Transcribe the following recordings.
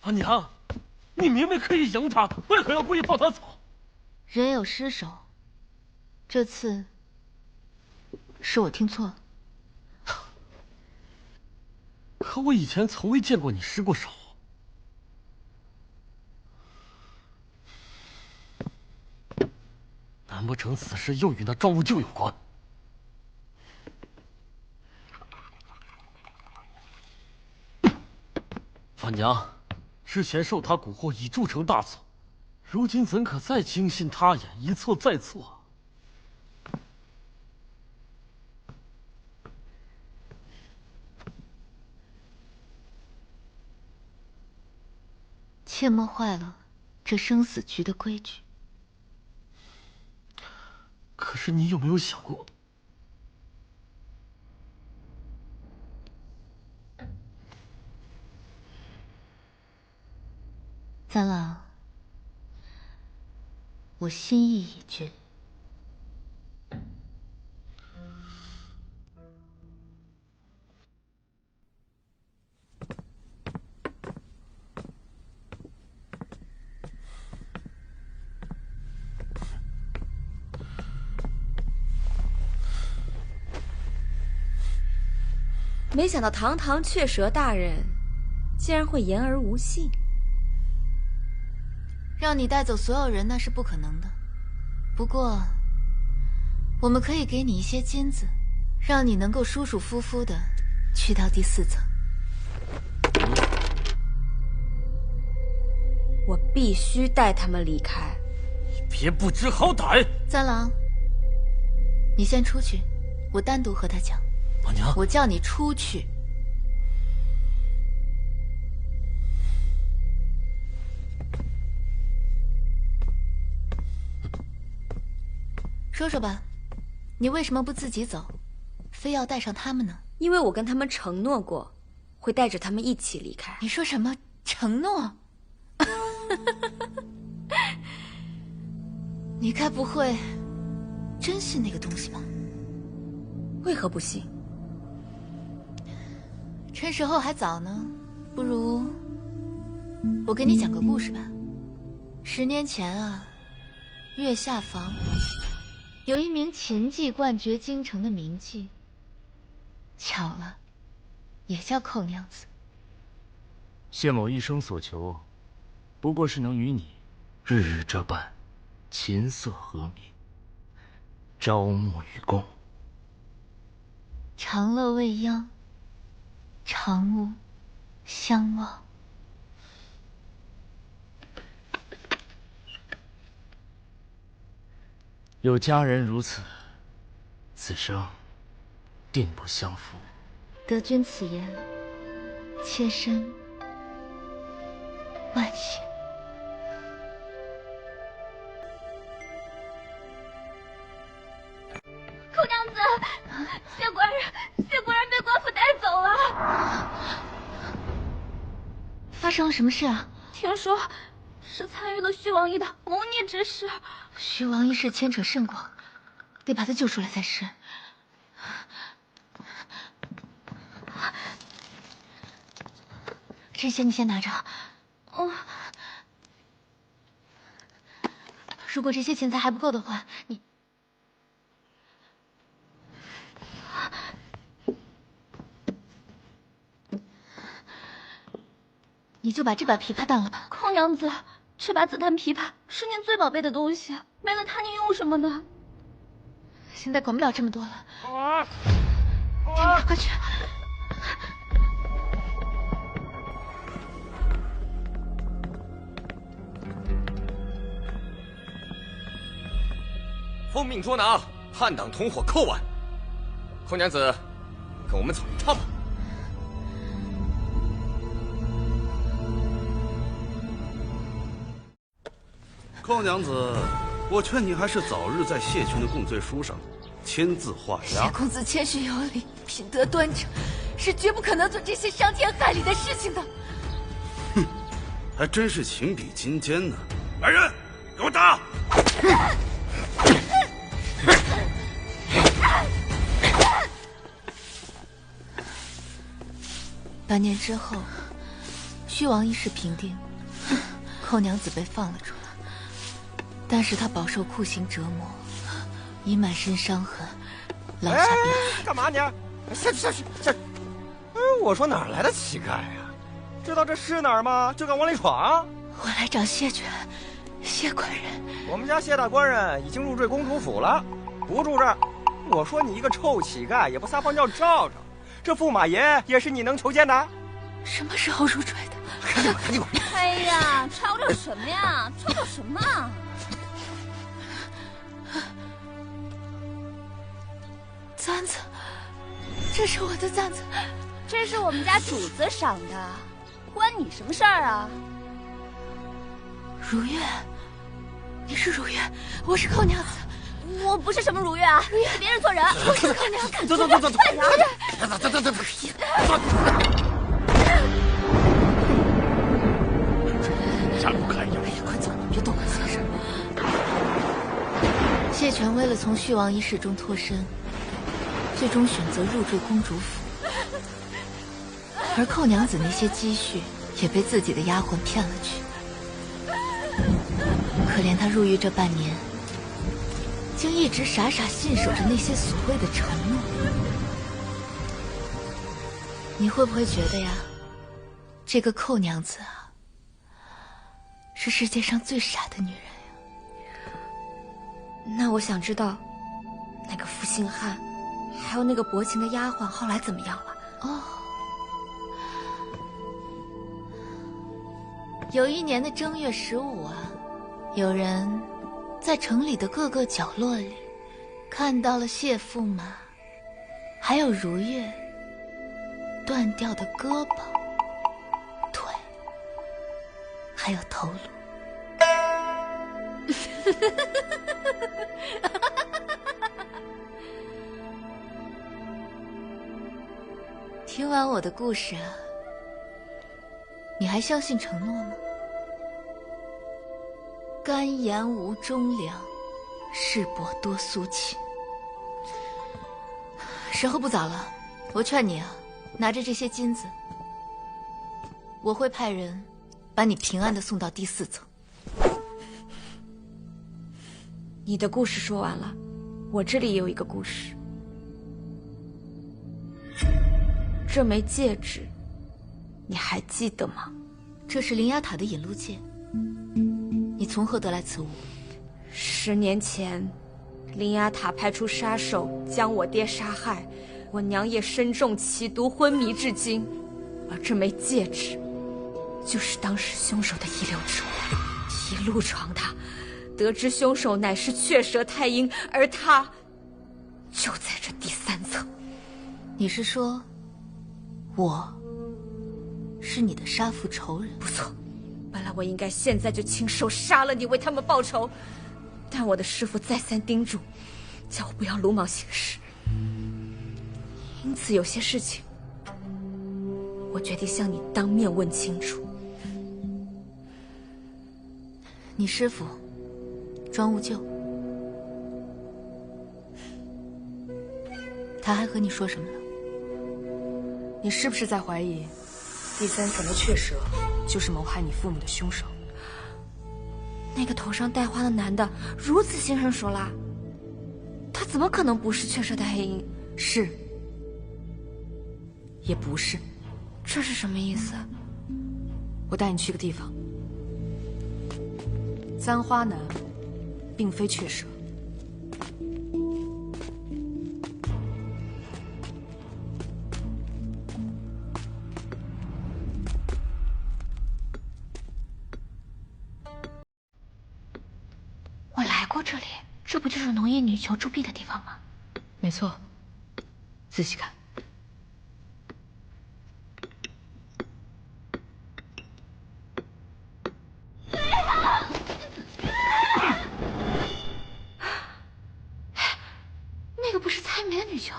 阿娘，你明明可以赢他，为何要故意放他走？人有失手，这次是我听错了。可我以前从未见过你失过手。难不成此事又与那赵无咎有关？范娘，之前受他蛊惑已铸成大错，如今怎可再轻信他言，一错再错？切莫坏了这生死局的规矩。可是你有没有想过，三郎，我心意已决。没想到堂堂雀蛇大人，竟然会言而无信。让你带走所有人那是不可能的，不过，我们可以给你一些金子，让你能够舒舒服服的去到第4层。我必须带他们离开。你别不知好歹！三郎，你先出去，我单独和他讲。阿娘，我叫你出去。说说吧，你为什么不自己走，非要带上他们呢？因为我跟他们承诺过，会带着他们一起离开。你说什么承诺？你该不会真信那个东西吧？为何不信？趁时候还早呢，不如我给你讲个故事吧。10年前啊，月下房有一名琴技冠绝京城的名妓，巧了，也叫寇娘子。谢某一生所求，不过是能与你日日这般琴瑟和鸣，朝暮与共。长乐未央，长午相望。有佳人如此，此生定不相负。得君此言，妾身万幸。寇娘子，谢官人被官府带走了。发生了什么事啊？听说是参与了徐王爷的谋逆之事。徐王一事牵扯甚广，得把他救出来才是。这些你先拿着。如果这些钱财还不够的话，你就把这把琵琶当了吧。寇娘子，这把紫檀琵琶是您最宝贝的东西，没了它您用什么呢？现在管不了这么多了，快去！奉命捉拿叛党同伙寇完。寇娘子，跟我们走一趟吧。寇娘子，我劝你还是早日在谢群的供罪书上签字画押。谢公子谦虚有礼，品德端正，是绝不可能做这些伤天害理的事情的。哼，还真是情比金坚呢。来人，给我打！8年之后，虚王一事平定，寇娘子被放了出来，但是她饱受酷刑折磨，已满身伤痕，落下病躯。干嘛你？下去！我说哪来的乞丐呀？知道这是哪儿吗？就敢往里闯？我来找谢权，谢官人。我们家谢大官人已经入赘公主府了，不住这儿。我说你一个臭乞丐，也不撒泡尿照照，这驸马爷也是你能求见的？什么时候入赘的？赶紧滚！哎呀，吵吵什么呀？吵吵什么？簪子，这是我的簪子，这是我们家主子赏的，关你什么事儿啊？如月，你是如月，我是寇娘子。我不是什么如月啊，是别人做人。我是寇娘子。走！快点！站不开呀！快走，别动了，先生。谢权为了从虚王一事中脱身，最终选择入赘公主府，而寇娘子那些积蓄也被自己的丫鬟骗了去。可怜她入狱这半年，竟一直傻傻信守着那些所谓的承诺。你会不会觉得呀，这个寇娘子啊，是世界上最傻的女人呀？那我想知道，那个负心汉，还有那个薄情的丫鬟后来怎么样了？哦，有一年的正月15啊，有人在城里的各个角落里看到了谢驸马，还有如月断掉的胳膊、腿，还有头颅。听完我的故事啊，你还相信承诺吗？甘言无忠良，世薄多苏秦。时候不早了，我劝你啊，拿着这些金子，我会派人把你平安的送到第4层。你的故事说完了，我这里也有一个故事。这枚戒指，你还记得吗？这是灵牙塔的引路戒，你从何得来此物？10年前，灵牙塔派出杀手将我爹杀害，我娘也身中奇毒，昏迷至今。而这枚戒指，就是当时凶手的遗留之物。一路闯他，得知凶手乃是雀蛇太阴，而他就在这第3层。你是说，我是你的杀父仇人？不错，本来我应该现在就亲手杀了你，为他们报仇。但我的师父再三叮嘱，叫我不要鲁莽行事。因此有些事情，我决定向你当面问清楚。你师父庄无咎，他还和你说什么了？你是不是在怀疑第3层的雀蛇就是谋害你父母的凶手？那个头上戴花的男的如此心狠手辣，他怎么可能不是雀蛇的黑鹰？是，也不是。这是什么意思？我带你去个地方。簪花男并非雀蛇。我来过这里，这不就是农业女囚铸币的地方吗？没错，仔细看。那个不是蔡明的女囚，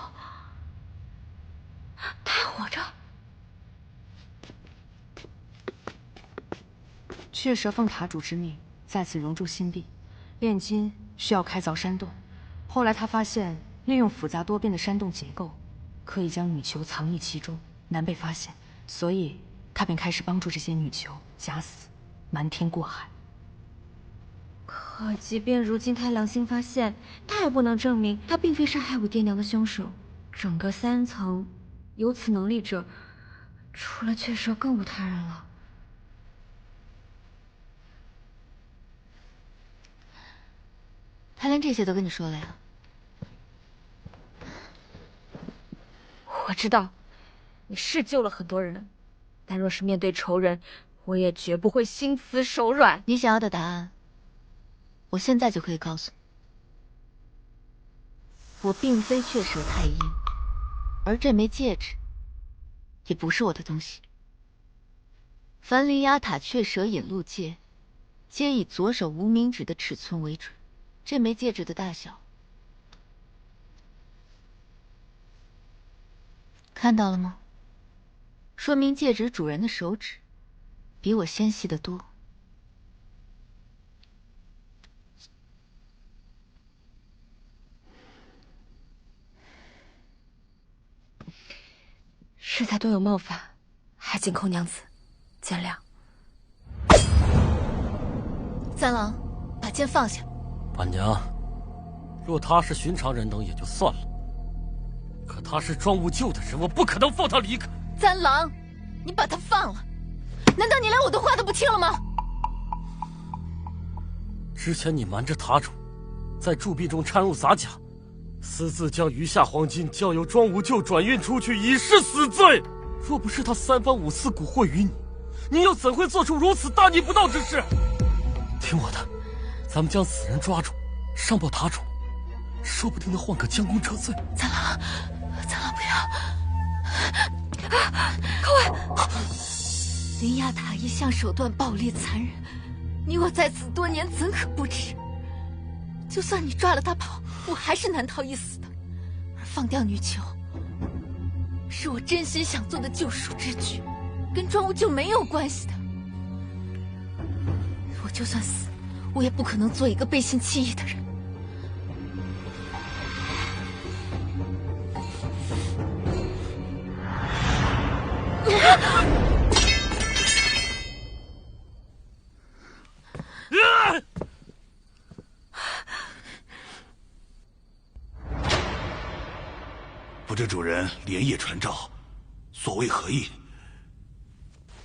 她还活着。雀蛇奉塔主之命，在此熔铸新币。炼金需要开凿山洞，后来他发现利用复杂多变的山洞结构，可以将女囚藏匿其中，难被发现，所以他便开始帮助这些女囚假死，瞒天过海。可即便如今他良心发现，他也不能证明他并非杀害我爹娘的凶手。整个3层，有此能力者，除了雀蛇，更无他人了。他连这些都跟你说了呀？我知道，你是救了很多人，但若是面对仇人，我也绝不会心慈手软。你想要的答案，我现在就可以告诉你。我并非雀蛇太医，而这枚戒指也不是我的东西。凡灵牙塔雀蛇引路戒，皆以左手无名指的尺寸为准。这枚戒指的大小，看到了吗？说明戒指主人的手指比我纤细得多。实在多有冒犯，还请寇娘子见谅。三郎，把剑放下。板娘，若他是寻常人等也就算了，可他是庄无咎的人，我不可能放他离开。三郎，你把他放了，难道你连我的话都不听了吗？之前你瞒着塔主，在铸币中掺入杂假，私自将余下黄金交由庄无咎转运出去，已是死罪。若不是他3番5次蛊惑于你，你又怎会做出如此大逆不道之事？听我的，咱们将此人抓住，上报塔主，说不定能换个将功折罪。三郎，三郎不要！寇外，灵牙塔一向手段暴力残忍，你我在此多年，怎可不知？就算你抓了他跑，我还是难逃一死的。而放掉女囚，是我真心想做的救赎之举，跟庄无咎没有关系的。我就算死，我也不可能做一个背信弃义的人。不知主人连夜传召，所谓何意？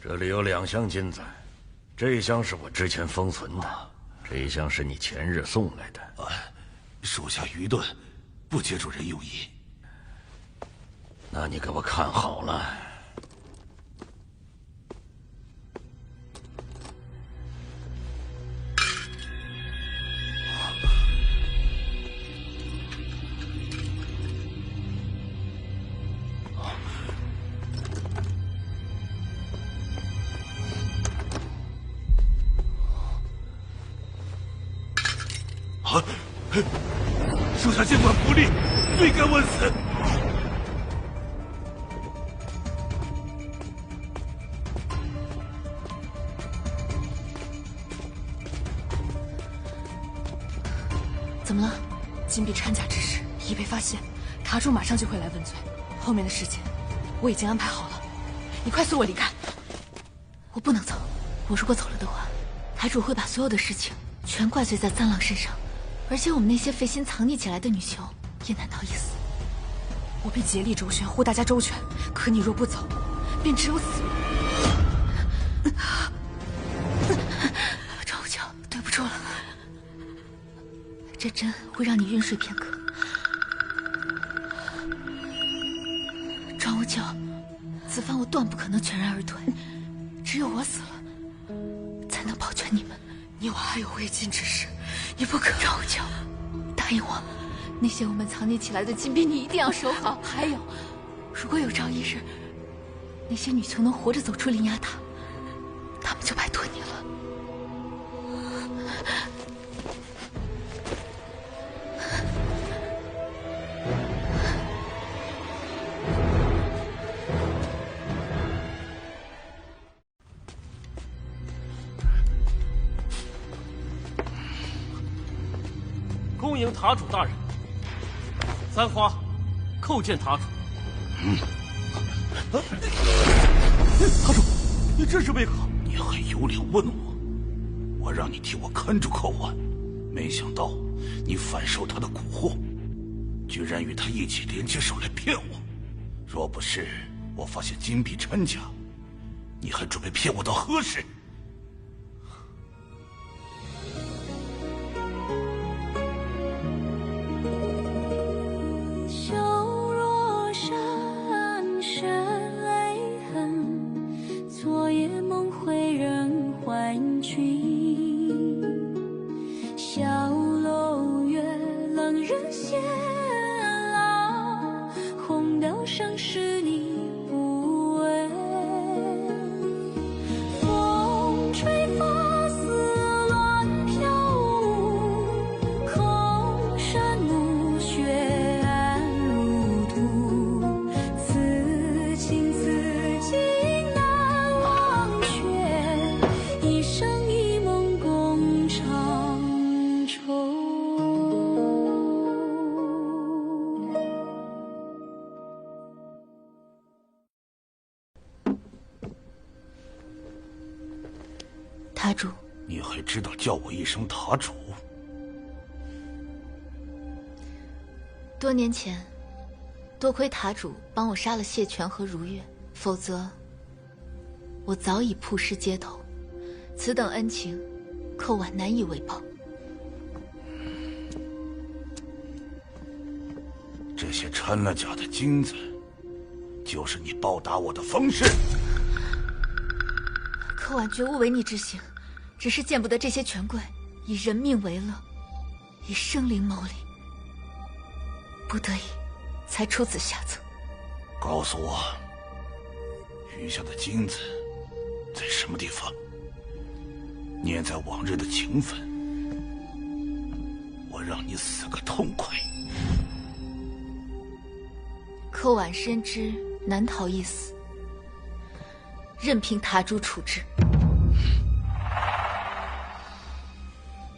这里有2箱金子，这一箱是我之前封存的，这一箱是你前日送来的。属下愚钝，不解主人用意。那你给我看好了。属下监管不力，罪该万死。怎么了？金币掺假之事已被发现，塔主马上就会来问罪。后面的事情我已经安排好了，你快随我离开。我不能走，我如果走了的话，台主会把所有的事情全怪罪在三郎身上，而且我们那些费心藏匿起来的女囚也难逃一死。我必竭力周旋，护大家周全，可你若不走，便只有死路。庄无咎，对不住了，这针会让你晕睡片刻。庄无咎，此番我断不可能全然而退，只有我死了，才能保全你们。你我还有未尽之事，你不可。庄无咎，答应我，那些我们藏匿起来的金币你一定要收好。还有，如果有朝一日，那些女囚能活着走出灵牙塔，他们就拜托你了。恭迎塔主大人。三花，叩见塔主。塔主，你这是为何？你还有脸问我？我让你替我看住寇婉，没想到你反受他的蛊惑，居然与他一起联起手来骗我。若不是我发现金币掺假，你还准备骗我到何时？笑若山水泪痕，昨夜梦回人寰君。小楼月，冷人闲老，红雕上是你不为。风吹发丝乱飘舞，空山暮雪暗如土。此情此景难忘却，一生一梦共长愁。塔主，你还知道叫我一声塔主？多年前，多亏塔主帮我杀了谢全和如月，否则我早已曝尸街头。此等恩情，寇婉难以为报。这些掺了假的金子，就是你报答我的方式。寇婉绝无违逆之行，只是见不得这些权贵以人命为乐，以生灵谋利，不得已才出此下策。告诉我，余下的金子在什么地方？念在往日的情分，我让你死个痛快。寇婉深知难逃一死，任凭塔主处置。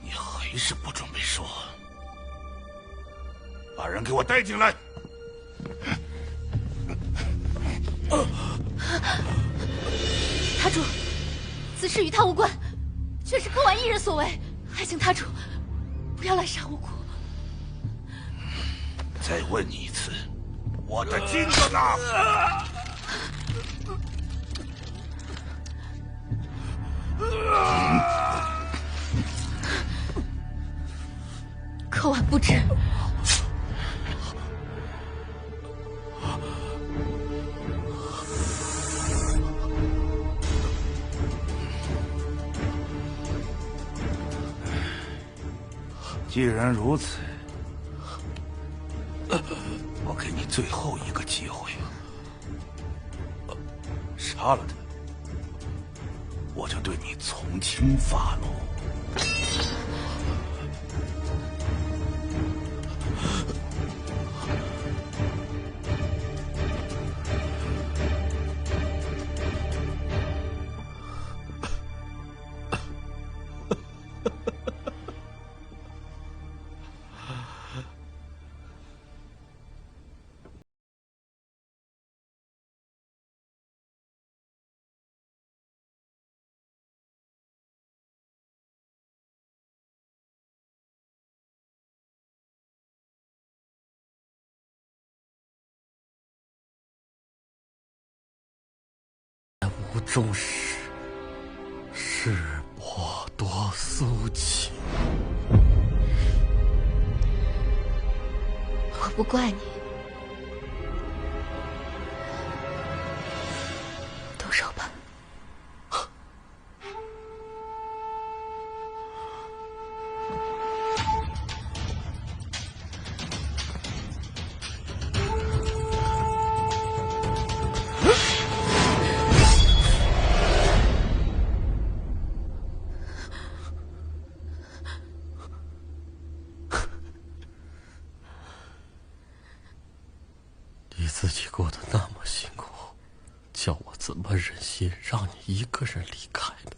你还是不准备说？把人给我带进来！塔主，此事与他无关，却是寇婉一人所为，还请塔主不要滥杀无辜。再问你一次，我的金子呢？寇婉不知。既然如此，我给你最后一个机会，杀了他，我就对你从轻发落。无终始，世薄多苏秦。我不怪你，动手吧。你自己过得那么辛苦，叫我怎么忍心让你一个人离开呢？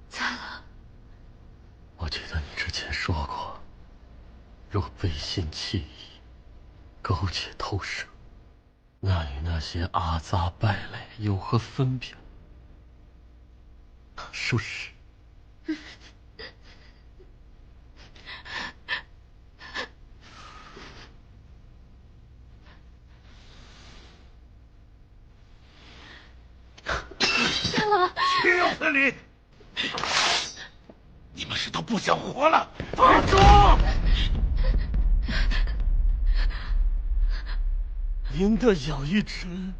咋了？我记得你之前说过，若背信弃义，苟且偷生，那与那些阿杂败类有何分别？属实。天狼，岂有此理！你们是都不想活了？放住！您的养育之恩，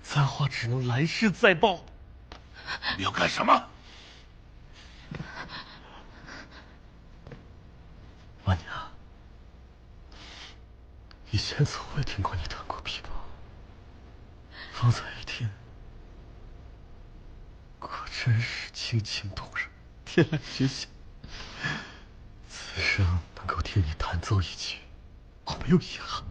簪花只能来世再报。你要干什么？婉娘，以前从未听过你弹过琵琶，方才一听，果真是清情动人，天籁绝响。此生能够听你弹奏一曲，我没有遗憾。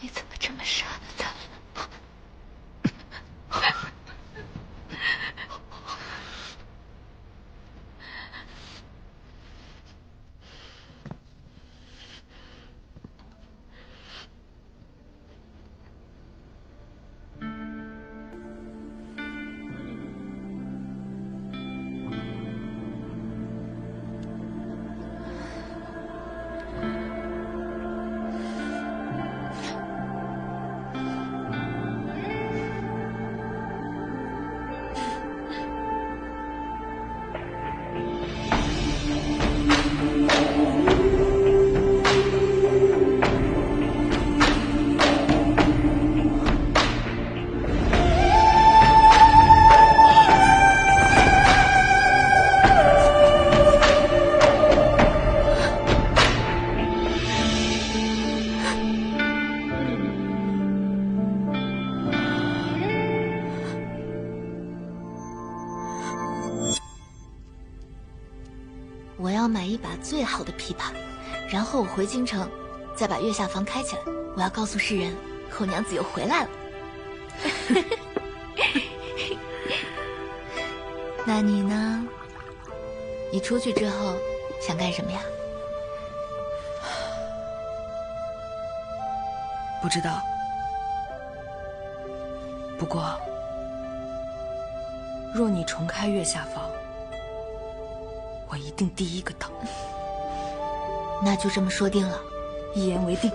你怎么这么傻呢，簪我要买一把最好的琵琶，然后我回京城，再把月下坊开起来。我要告诉世人，后娘子又回来了。那你呢？你出去之后想干什么呀？不知道。不过，若你重开月下坊，我一定第一个到。那就这么说定了，一言为定。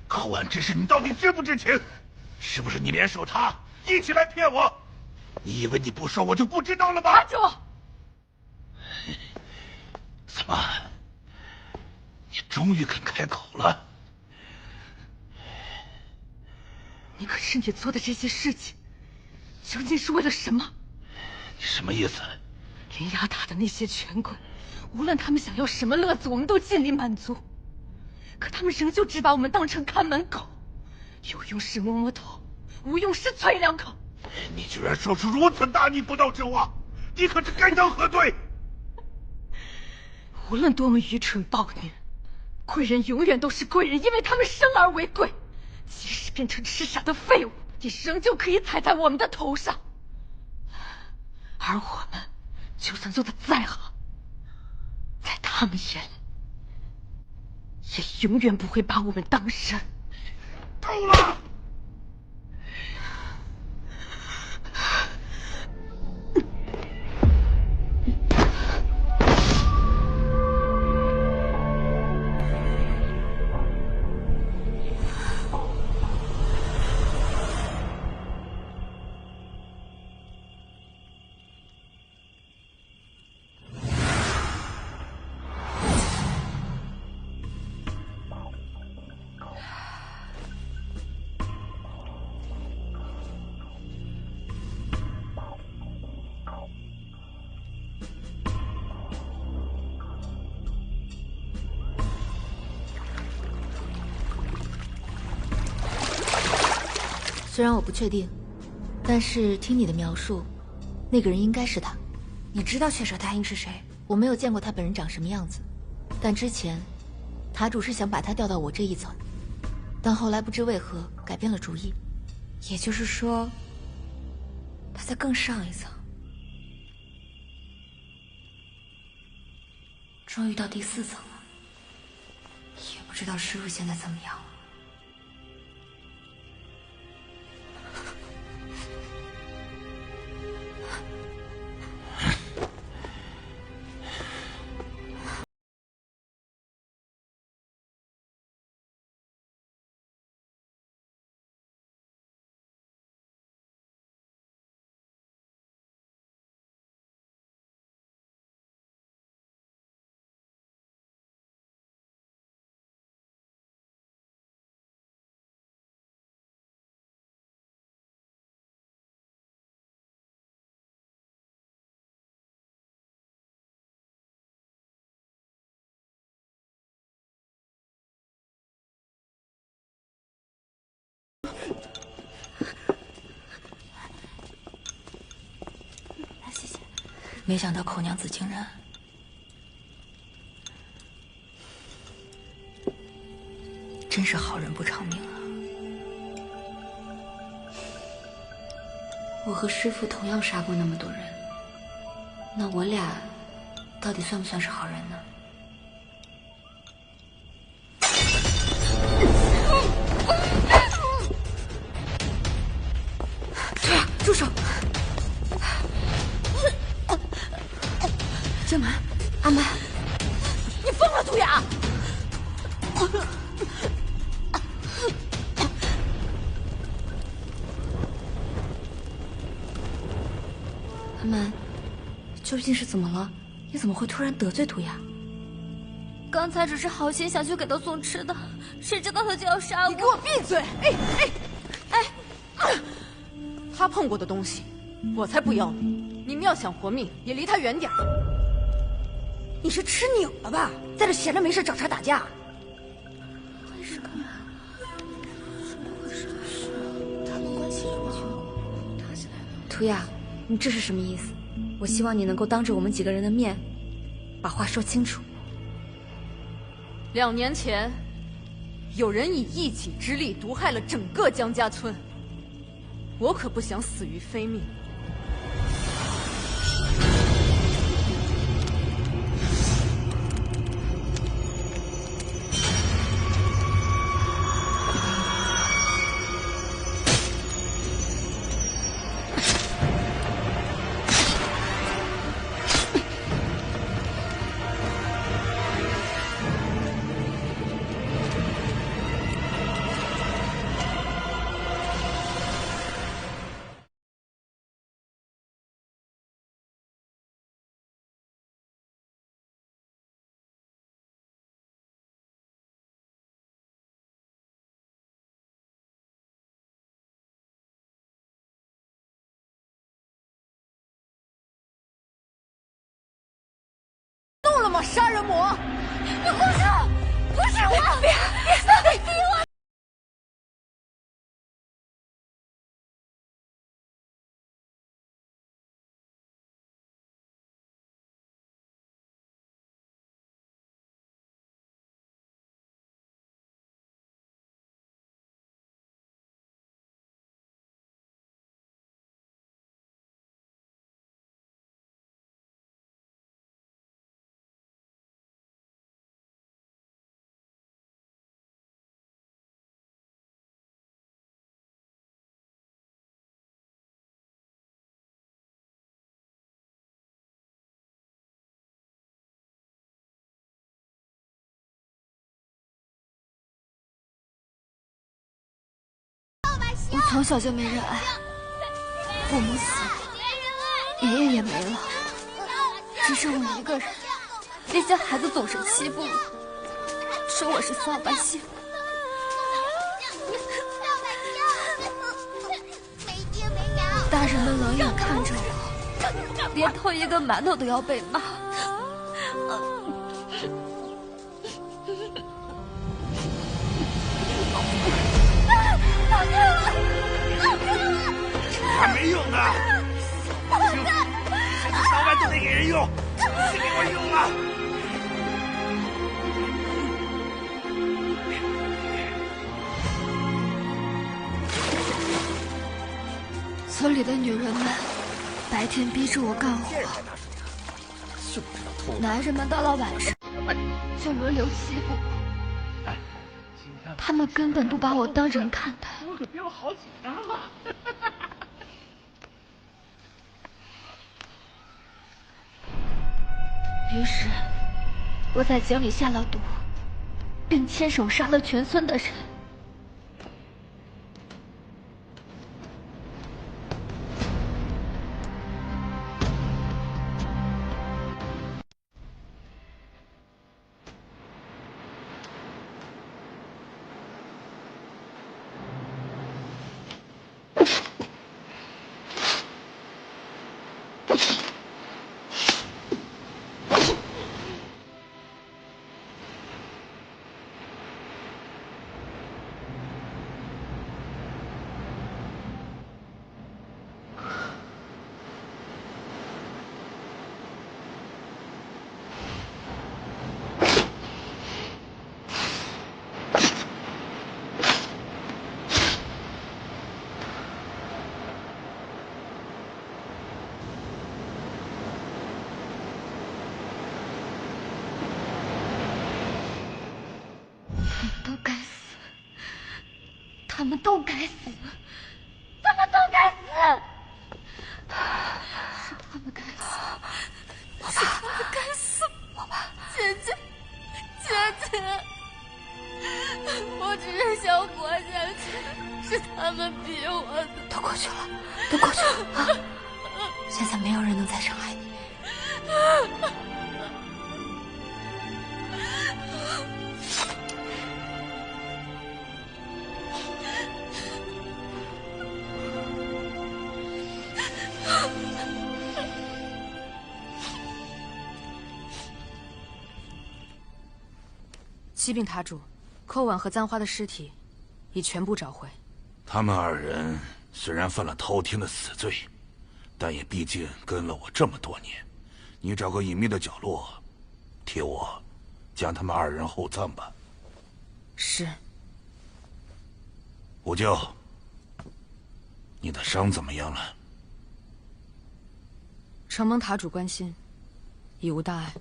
寇婉这事你到底知不知情？是不是你联手他一起来骗我？你以为你不说我就不知道了吗？打住！怎么，你终于肯开口了？你可是你做的这些事情，究竟是为了什么？你什么意思？林雅塔的那些权贵，无论他们想要什么乐子，我们都尽力满足。可他们仍旧只把我们当成看门狗，有用时摸摸头，无用时啐两口。你居然说出如此大逆不道之话，你可是该当何罪？无论多么愚蠢暴虐，贵人永远都是贵人，因为他们生而为贵。即使变成吃傻的废物，也仍旧可以踩在我们的头上。而我们，就算做得再好，在他们眼里，也永远不会把我们当神。够了！虽然我不确定，但是听你的描述，那个人应该是他。你知道雀舍太阴是谁？我没有见过他本人长什么样子，但之前塔主是想把他调到我这一层，但后来不知为何改变了主意。也就是说，他在更上一层。终于到第4层了，也不知道师傅现在怎么样了。谢谢。没想到寇娘子竟然……真是好人不长命啊！我和师父同样杀过那么多人，那我俩到底算不算是好人呢？对呀，住手！江南，阿曼，你疯了，杜雅！阿曼，究竟是怎么了？你怎么会突然得罪杜雅？刚才只是好心想去给他送吃的，谁知道他就要杀我！你给我闭嘴！他碰过的东西，我才不要呢！你们要想活命，也离他远点。你是吃拧了吧？在这闲着没事找茬打架？为什么？怎么回事？他们关系这么好，打起来了。涂雅，你这是什么意思？我希望你能够当着我们几个人的面，把话说清楚。2年前，有人以一己之力毒害了整个江家村，我可不想死于非命。怒了吗，杀人魔？你胡说！不是我！别逼我！我从小就没人爱，父母死了，爷爷也没了，只剩我一个人。那些孩子总是欺负我，说我是扫把星。大人们冷眼看着我，连偷一个馒头都要被骂。还没用的！现在然都得给人用，是给我用啊！村里的女人们白天逼着我干活，男人们到了晚上就轮流欺负我。他们根本不把我当人看待。我可飙好几张了。于是，我在井里下了毒，并亲手杀了全村的人。他们都该死，他们都该死，是他们该死，是他们该死，老爸，姐姐，我只是想活下去，是他们逼我的。都过去了，都过去了啊！现在没有人能再伤害你。启禀塔主，寇婉和簪花的尸体已全部找回。他们二人虽然犯了滔天的死罪，但也毕竟跟了我这么多年。你找个隐秘的角落，替我将他们二人厚葬吧。是。五舅，你的伤怎么样了？承蒙塔主关心，已无大碍。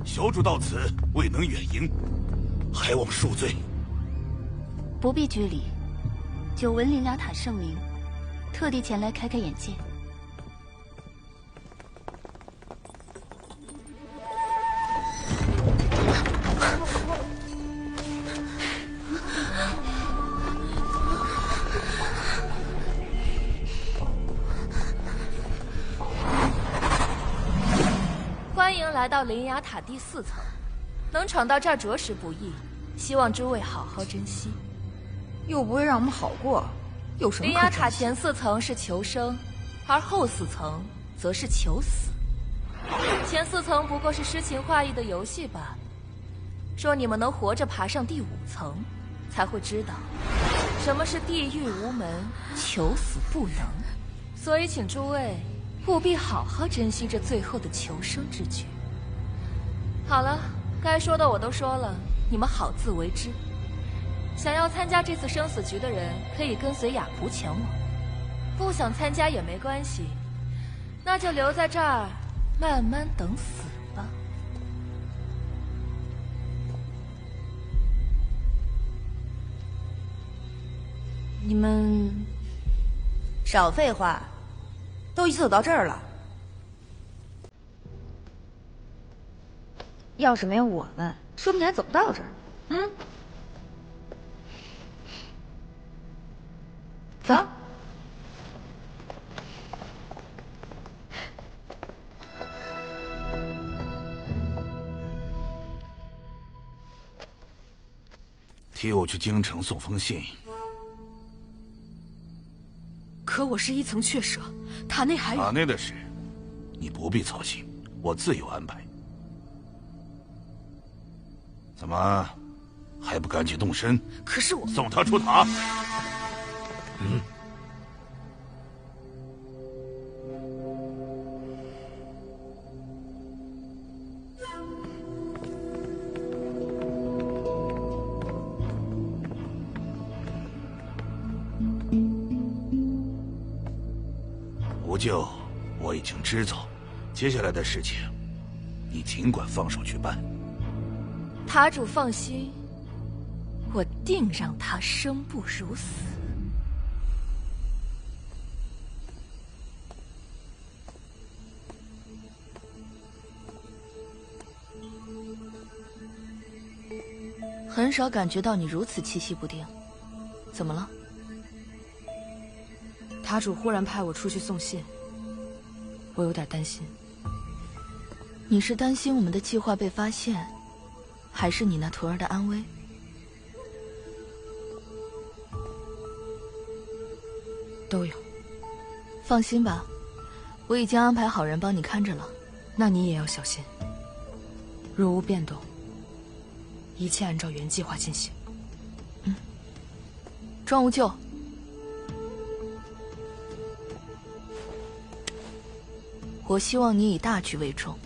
小主到此未能远迎，还望恕罪。不必拘礼，久闻灵牙塔盛名，特地前来开开眼界。欢迎来到灵牙塔第4层，能闯到这儿着实不易，希望诸位好好珍惜。又不会让我们好过，有什么可珍惜？灵牙塔前4层是求生，而后4层则是求死。前4层不过是诗情画意的游戏罢了。若你们能活着爬上第5层，才会知道什么是地狱无门，求死不能。所以请诸位务必好好珍惜这最后的求生之举。好了，该说的我都说了，你们好自为之。想要参加这次生死局的人，可以跟随雅仆前往；不想参加也没关系，那就留在这儿，慢慢等死吧。你们少废话，都一起走到这儿了。要是没有我们，说不定还走不到这儿。嗯，走。替我去京城送封信。可我是1层雀舍，塔内还有……塔内的事，你不必操心，我自有安排。怎么，还不赶紧动身？可是我送他出塔。无咎，我已经知道，接下来的事情，你尽管放手去办。塔主放心，我定让他生不如死。很少感觉到你如此气息不定，怎么了？塔主忽然派我出去送信，我有点担心。你是担心我们的计划被发现，还是你那徒儿的安危？都有。放心吧，我已经安排好人帮你看着了。那你也要小心，若无变动，一切按照原计划进行。庄无咎，我希望你以大局为重。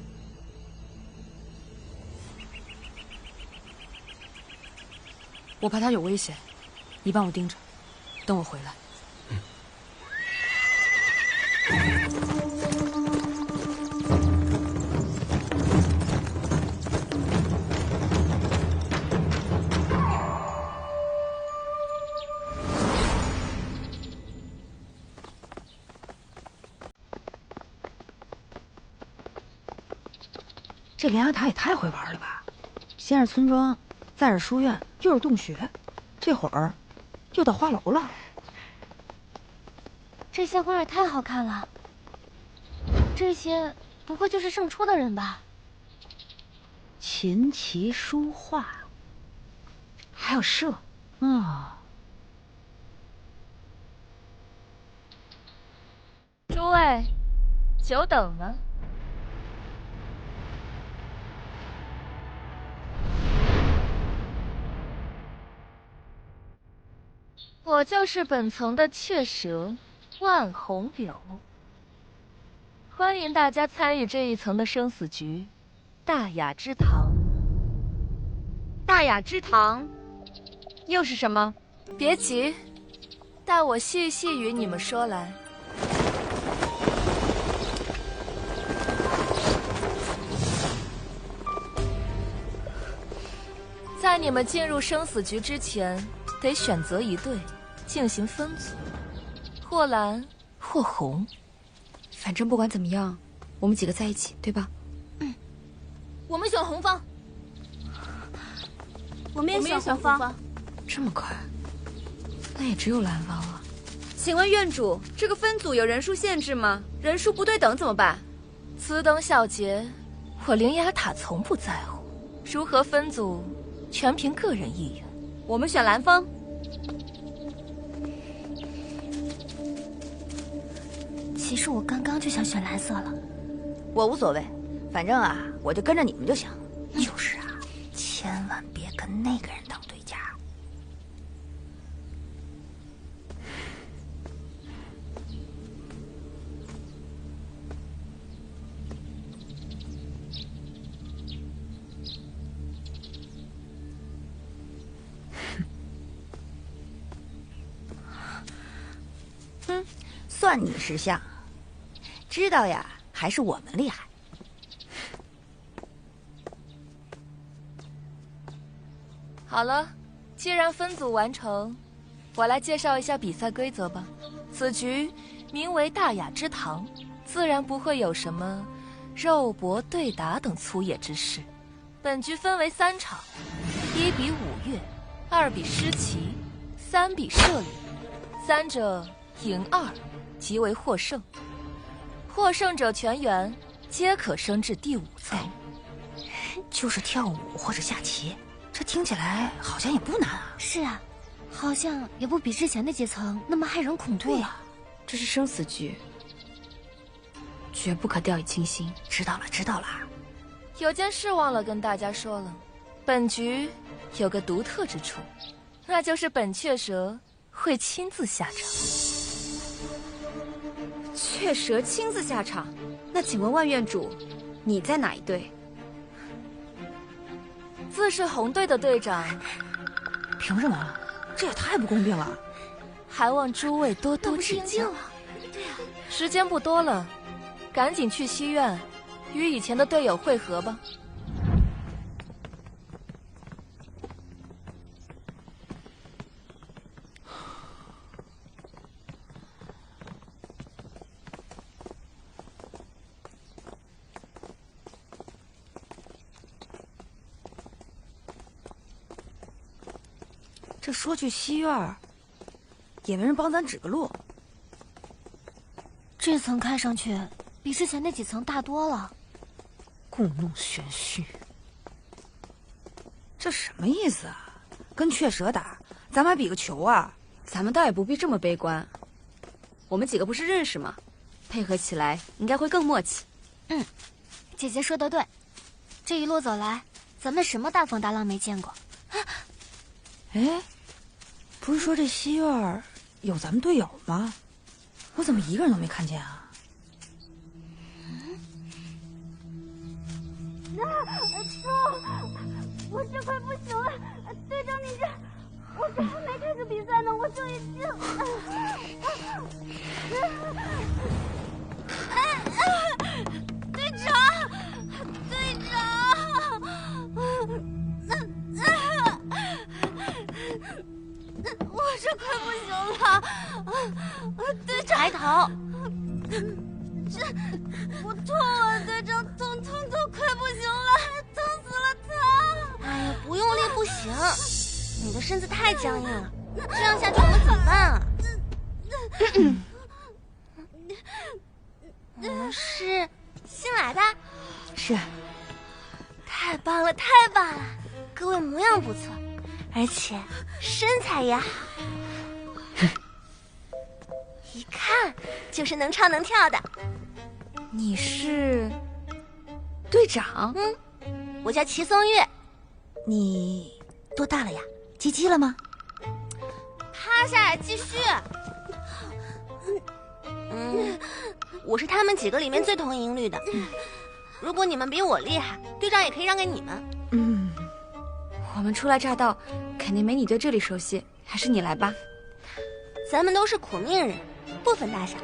我怕他有危险，你帮我盯着，等我回来。这莲芽塔也太会玩了吧！先是村庄，再是书院，又是洞穴，这会儿又到花楼了。这些花也太好看了，这些不会就是胜出的人吧？琴棋书画，还有射啊！诸位，久等了。我就是本层的雀蛇万红柳，欢迎大家参与这一层的生死局——大雅之堂。大雅之堂又是什么？别急，待我细细与你们说来。在你们进入生死局之前，得选择一队进行分组，或蓝或红。反正不管怎么样，我们几个在一起，对吧？我们选红方。我们也选红方。这么快？那也只有蓝方了。请问院主，这个分组有人数限制吗？人数不对等怎么办？此等小节，我灵牙塔从不在乎。如何分组，全凭个人意愿。我们选蓝方。其实我刚刚就想选蓝色了。我无所谓，反正啊，我就跟着你们就行。就是啊，千万别跟那个人当对家。算你识相，知道呀，还是我们厉害。好了，既然分组完成，我来介绍一下比赛规则吧。此局名为大雅之堂，自然不会有什么肉搏对打等粗野之事。本局分为3场，1比舞乐，2比诗棋，3比射礼，3者赢2，即为获胜。获胜者全员皆可升至第5层。就是跳舞或者下棋，这听起来好像也不难啊。是啊，好像也不比之前的几层那么骇人恐怖了。这是生死局，绝不可掉以轻心。知道了，知道了。有件事忘了跟大家说了，本局有个独特之处，那就是本雀蛇会亲自下场。雀蛇亲自下场？那请问万院主，你在哪一队？自是红队的队长。凭什么？这也太不公平了！还望诸位多多指教。对啊，时间不多了，赶紧去西院，与以前的队友会合吧。这说去西院，也没人帮咱指个路。这层看上去比之前那几层大多了。故弄玄虚，这什么意思啊？跟雀蛇打，咱们还比个球啊？咱们倒也不必这么悲观。我们几个不是认识吗？配合起来应该会更默契。嗯，姐姐说的对。这一路走来，咱们什么大风大浪没见过。哎，不是说这西院有咱们队友吗？我怎么一个人都没看见啊？叔，我这快不行了。队长，你这，我这还没开始比赛呢，我就已经……队长，队长，我这快不行了。队长，抬头。这我痛啊，队长，痛快不行了，痛死了他！哎呀，不用力不行，你的身子太僵硬了，这样下去我们怎么办啊？你们是新来的？是。太棒了，太棒了！各位模样不错，而且身材也好，一看就是能唱能跳的。你是队长？我叫齐松月。你多大了呀？接机了吗？趴下来继续。我是他们几个里面最同音律的。如果你们比我厉害，队长也可以让给你们。我们初来乍到，肯定没你对这里熟悉，还是你来吧。咱们都是苦命人，不分大小，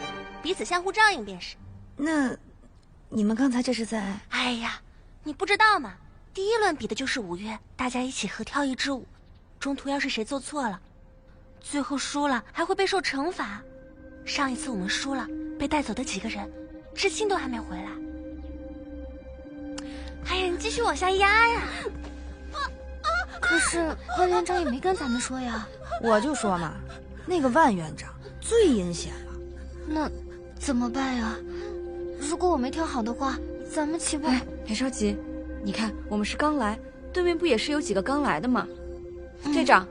彼此相互照应便是。那你们刚才这是在……哎呀，你不知道吗？第一轮比的就是5月，大家一起合跳一支舞，中途要是谁做错了，最后输了还会被受惩罚。上一次我们输了，被带走的几个人，至今都还没回来。哎呀，你继续往下压呀！可是万院长也没跟咱们说呀。我就说嘛，那个万院长最阴险了。那怎么办呀？如果我没跳好的话，咱们岂不……别着急，你看我们是刚来，对面不也是有几个刚来的吗？队长，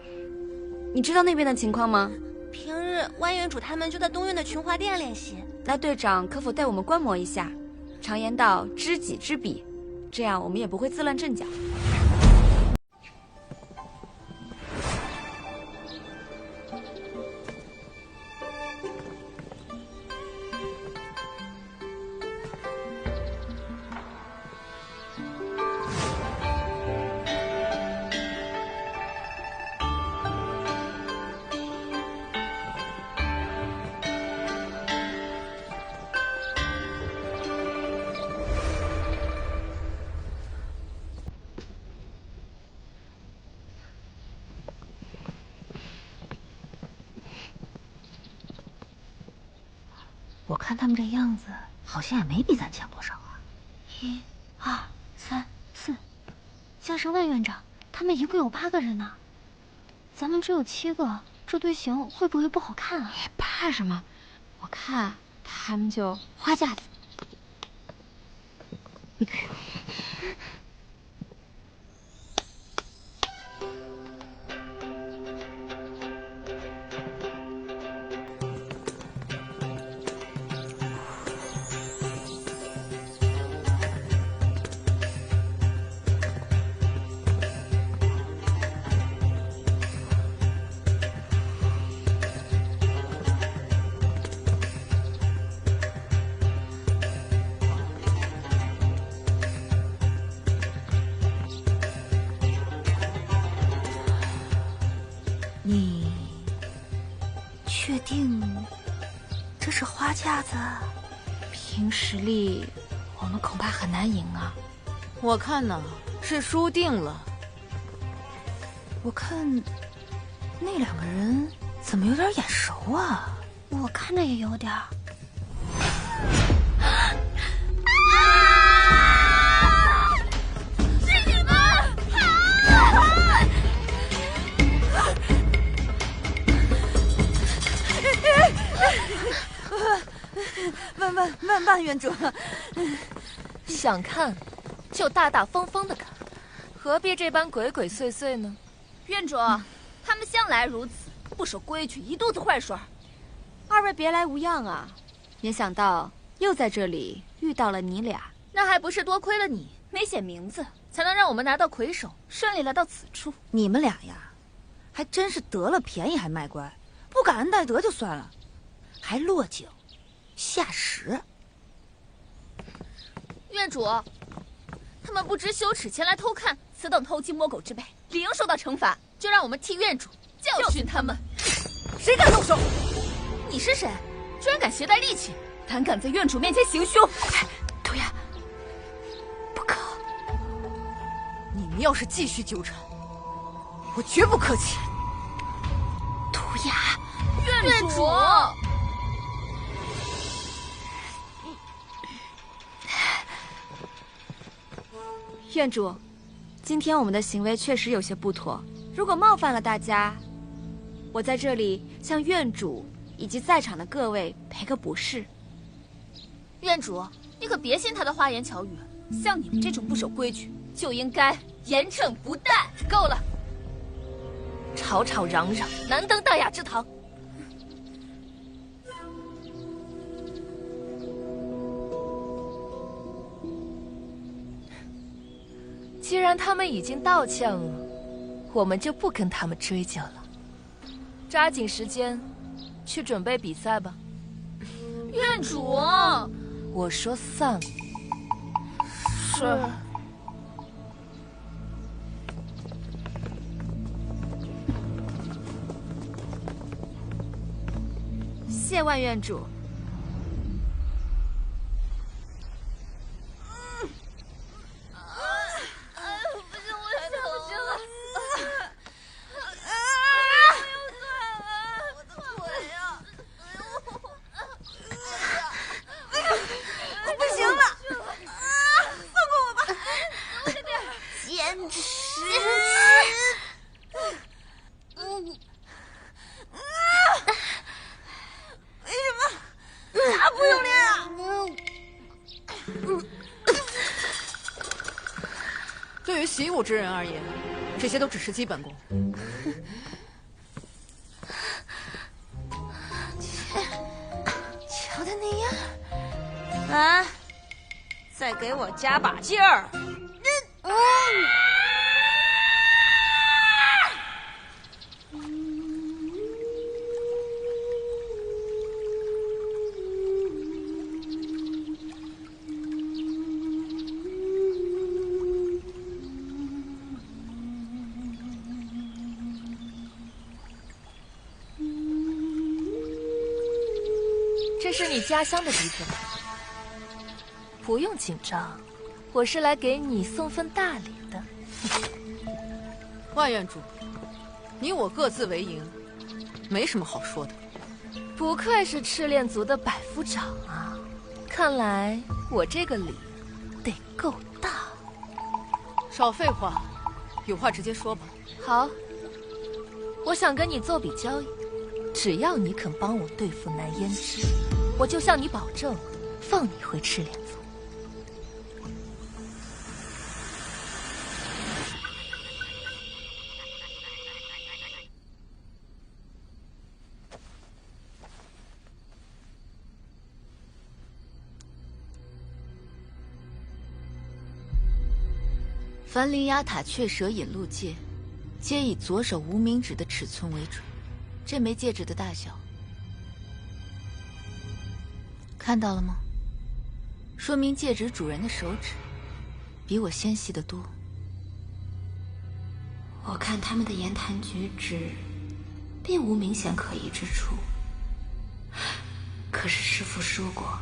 你知道那边的情况吗？平日万院主他们就在东院的群华殿练习。那队长可否带我们观摩一下？常言道，知己知彼，这样我们也不会自乱阵脚。我看他们这样子，好像也没比咱强多少啊。1、2、3、4，加上万院长，他们一共有8个人呢。咱们只有7个，这队形会不会不好看啊？怕什么？我看他们就花架子。是花架子，凭实力，我们恐怕很难赢啊。我看呢是输定了。我看那两个人怎么有点眼熟啊？我看着也有点。是你们！万院主，想看就大大方方的看，何必这般鬼鬼祟祟呢？院主，他们向来如此，不守规矩，一肚子坏水。二位别来无恙啊！没想到又在这里遇到了你俩，那还不是多亏了你没写名字，才能让我们拿到魁首，顺利来到此处。你们俩呀，还真是得了便宜还卖乖，不感恩戴德就算了，还落井下石。院主，他们不知羞耻前来偷看，此等偷鸡摸狗之辈，理应受到惩罚。就让我们替院主教训他们。谁敢动手？你是谁？居然敢携带利器，胆敢在院主面前行凶！涂鸦，不可！你们要是继续纠缠，我绝不客气。涂鸦，院主。院主，今天我们的行为确实有些不妥，如果冒犯了大家，我在这里向院主以及在场的各位赔个不是。院主，你可别信他的花言巧语，像你们这种不守规矩，就应该严惩不贷。够了，吵吵嚷嚷，难登大雅之堂。既然他们已经道歉了，我们就不跟他们追究了，抓紧时间去准备比赛吧。院主，我说散了。是。谢万院主。对于习武之人而言，这些都只是基本功。瞧他那样，啊，再给我加把劲儿！这是你家乡的笛子吗？不用紧张，我是来给你送份大礼的。万院主，你我各自为营，没什么好说的。不愧是赤练族的百夫长啊！看来我这个礼得够大。少废话，有话直接说吧。好，我想跟你做笔交易，只要你肯帮我对付南胭脂，我就向你保证，放你回赤练族。凡灵牙塔雀蛇引路戒，皆以左手无名指的尺寸为准。这枚戒指的大小，看到了吗？说明戒指主人的手指比我纤细得多。我看他们的言谈举止，并无明显可疑之处。可是师父说过，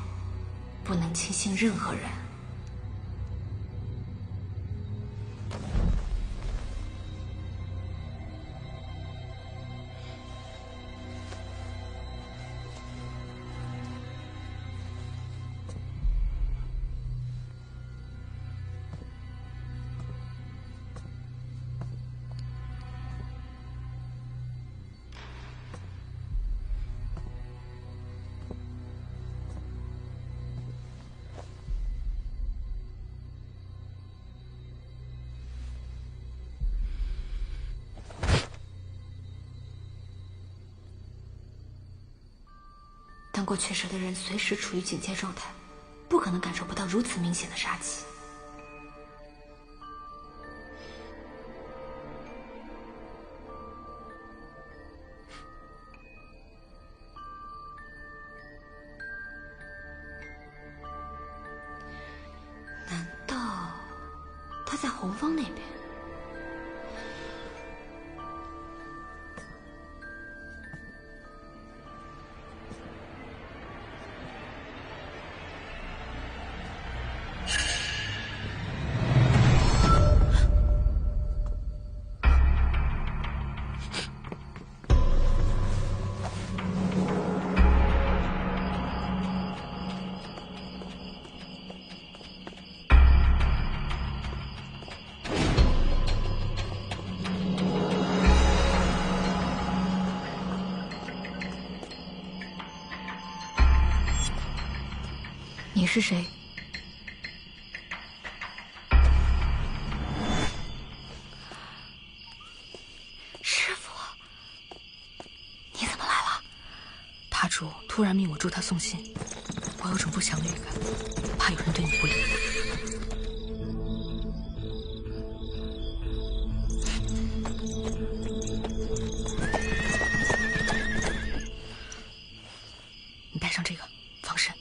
不能轻信任何人。当过雀蛇的人随时处于警戒状态，不可能感受不到如此明显的杀气。难道他在红方那边？你是谁？师父，你怎么来了？塔主突然命我助他送信，我有种不祥的预感，怕有人对你不利。你带上这个，防身。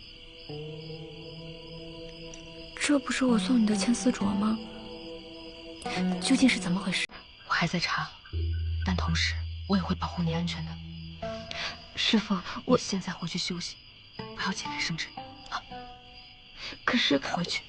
这不是我送你的千丝镯吗？究竟是怎么回事？我还在查，但同时我也会保护你安全的。师父，我现在回去休息，不要节外生枝啊！可是回去。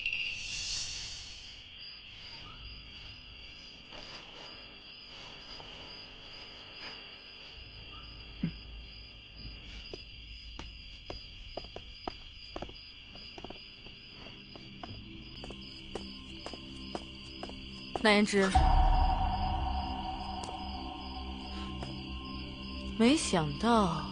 那言之，没想到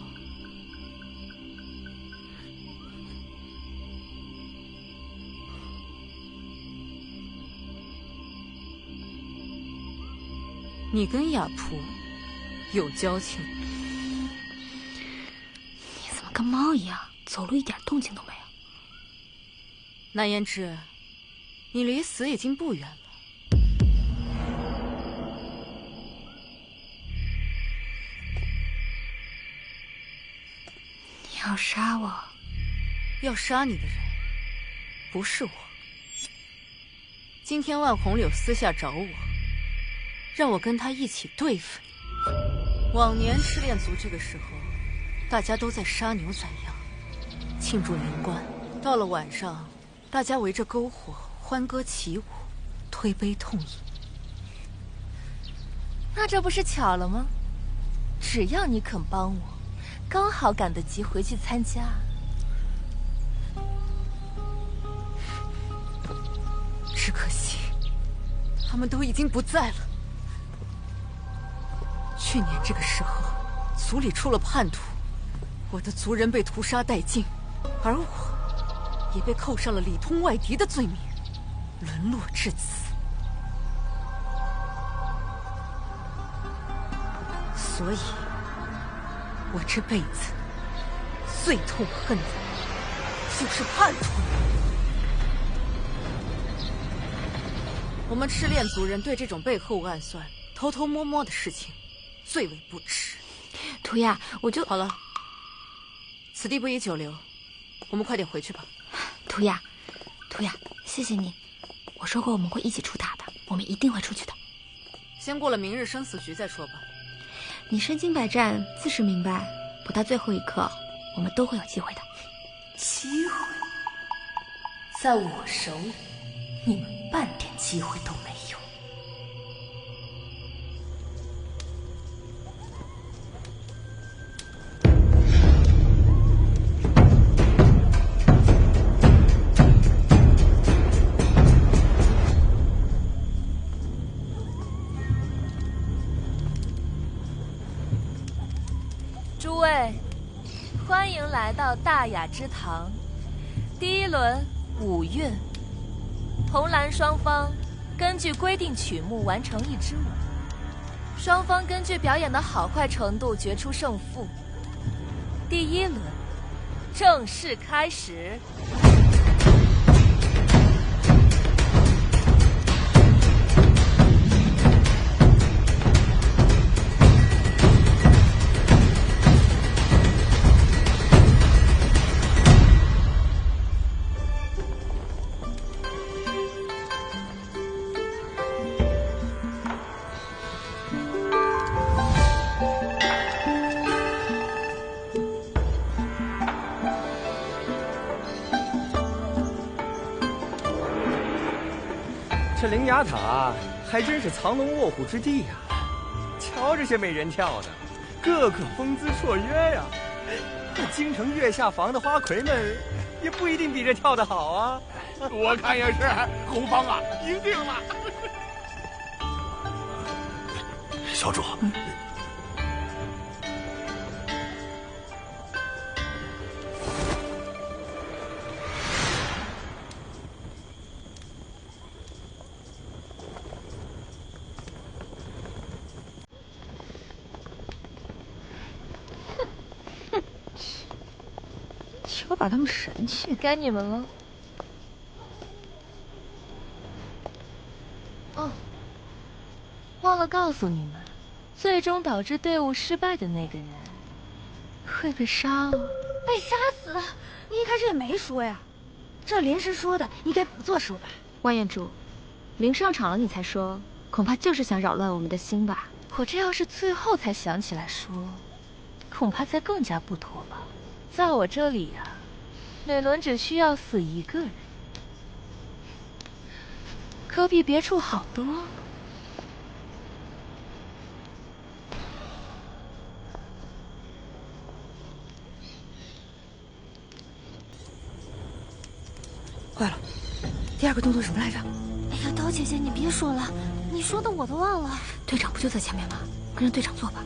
你跟雅璞有交情。你怎么跟猫一样，走路一点动静都没有？那言之，你离死已经不远了。要杀我？要杀你的人不是我。今天万红柳私下找我，让我跟他一起对付你。往年赤练族这个时候，大家都在杀牛宰羊，庆祝年关。到了晚上，大家围着篝火欢歌起舞，推杯痛饮。那这不是巧了吗？只要你肯帮我，刚好赶得及回去参加。只可惜，他们都已经不在了。去年这个时候，族里出了叛徒，我的族人被屠杀殆尽，而我也被扣上了里通外敌的罪名，沦落至此。所以，我这辈子最痛恨的就是叛徒。我们赤练族人对这种背后暗算、偷偷摸摸的事情最为不耻。涂鸦，我就好了，此地不宜久留，我们快点回去吧。涂鸦，谢谢你。我说过我们会一起出打的，我们一定会出去的。先过了明日生死局再说吧。你身经百战，自是明白，不到最后一刻，我们都会有机会的。机会，在我手里，你们半点机会都没有。诸位，欢迎来到大雅之堂。第一轮5韵，红蓝双方根据规定曲目完成一支舞，双方根据表演的好坏程度决出胜负。第一轮正式开始。这灵牙塔还真是藏龙卧虎之地呀！瞧这些美人跳的，个个风姿绰约呀。那京城月下坊的花魁们也不一定比这跳得好啊。我看也是，红方啊，赢定了。小主，瞧把他们神气。该你们了。哦，忘了告诉你们，最终导致队伍失败的那个人会被杀了。被杀死？你一开始也没说呀。这临时说的，你该不作数吧？万彦主，临上场了你才说，恐怕就是想扰乱我们的心吧？我这要是最后才想起来说，恐怕才更加不妥吧。在我这里呀，每轮只需要死一个人，可比别处好多。坏了，第二个动作什么来着？哎呀，刀姐姐，你别说了，你说的我都忘了。队长不就在前面吗？跟着队长做吧。